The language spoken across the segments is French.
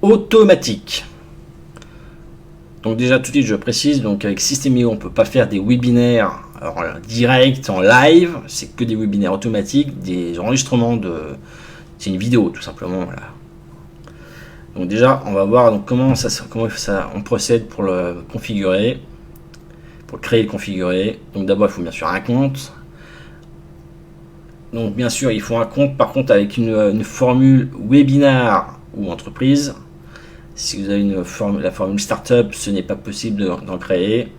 automatique. Donc déjà tout de suite je précise, donc avec System.io on peut pas faire des webinaires en direct, en live, c'est que des webinaires automatiques, des enregistrements de... C'est une vidéo tout simplement. Voilà. Donc déjà on va voir donc comment on procède pour le configurer, pour le créer et le configurer. Donc d'abord il faut bien sûr un compte. Donc bien sûr il faut un compte par contre avec une formule webinar ou entreprise. Si vous avez la formule startup, ce n'est pas possible d'en créer.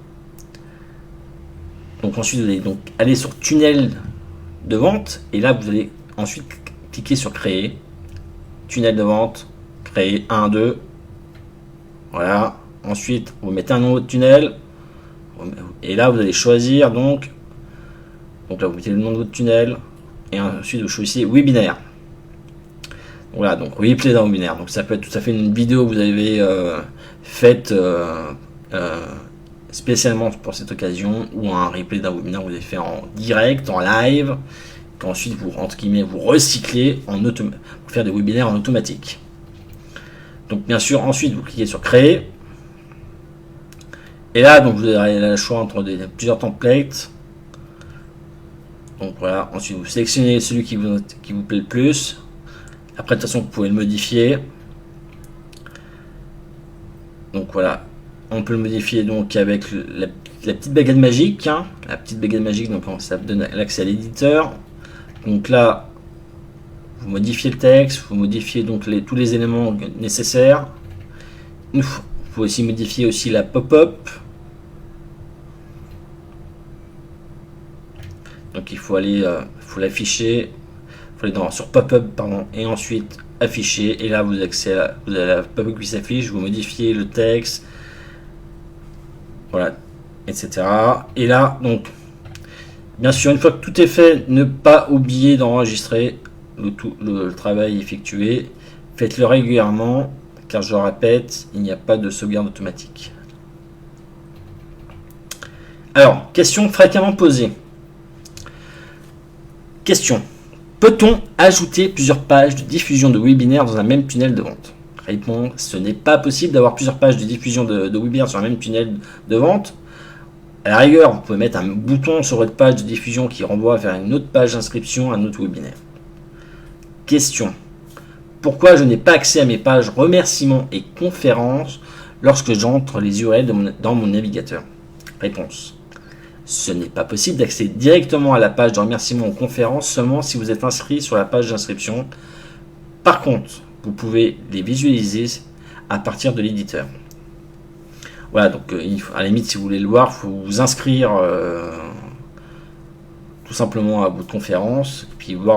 Donc ensuite vous allez donc aller sur tunnel de vente et là vous allez ensuite cliquer sur créer, tunnel de vente, créer 1, 2, voilà. Ensuite vous mettez un nom de tunnel et là vous allez choisir donc là vous mettez le nom de votre tunnel et ensuite vous choisissez webinaire. Voilà, donc replay d'un webinaire. Donc ça peut être tout à fait une vidéo que vous avez faite spécialement pour cette occasion, ou un replay d'un webinaire que vous avez fait en direct, en live, qu'ensuite vous, entre guillemets, vous recyclez pour faire des webinaires en automatique. Donc bien sûr, ensuite vous cliquez sur créer. Et là, donc vous avez le choix entre plusieurs templates. Donc voilà, ensuite vous sélectionnez celui qui vous plaît le plus. Après, de toute façon, vous pouvez le modifier. Donc voilà, on peut le modifier donc avec la petite baguette magique. Hein. La petite baguette magique, donc ça donne l'accès à l'éditeur. Donc là, vous modifiez le texte, vous modifiez donc tous les éléments nécessaires. Vous pouvez aussi modifier aussi la pop-up. Donc il faut aller, faut l'afficher. Faut aller sur pop-up pardon, et ensuite afficher, et là vous avez la pop-up qui s'affiche, vous modifiez le texte, voilà, etc. Et là donc bien sûr une fois que tout est fait, ne pas oublier d'enregistrer le travail effectué. Faites-le régulièrement car je le répète, il n'y a pas de sauvegarde automatique. Alors, question fréquemment posée. Question: peut-on ajouter plusieurs pages de diffusion de webinaire dans un même tunnel de vente? Réponse: ce n'est pas possible d'avoir plusieurs pages de diffusion de webinaire sur un même tunnel de vente. À la rigueur, vous pouvez mettre un bouton sur votre page de diffusion qui renvoie vers une autre page d'inscription à un autre webinaire. Question: pourquoi je n'ai pas accès à mes pages remerciements et conférences lorsque j'entre les URL dans mon navigateur? Réponse: ce n'est pas possible d'accéder directement à la page de remerciement aux conférences seulement si vous êtes inscrit sur la page d'inscription. Par contre, vous pouvez les visualiser à partir de l'éditeur. Voilà, donc à la limite, si vous voulez le voir, il faut vous inscrire tout simplement à votre conférence, puis voir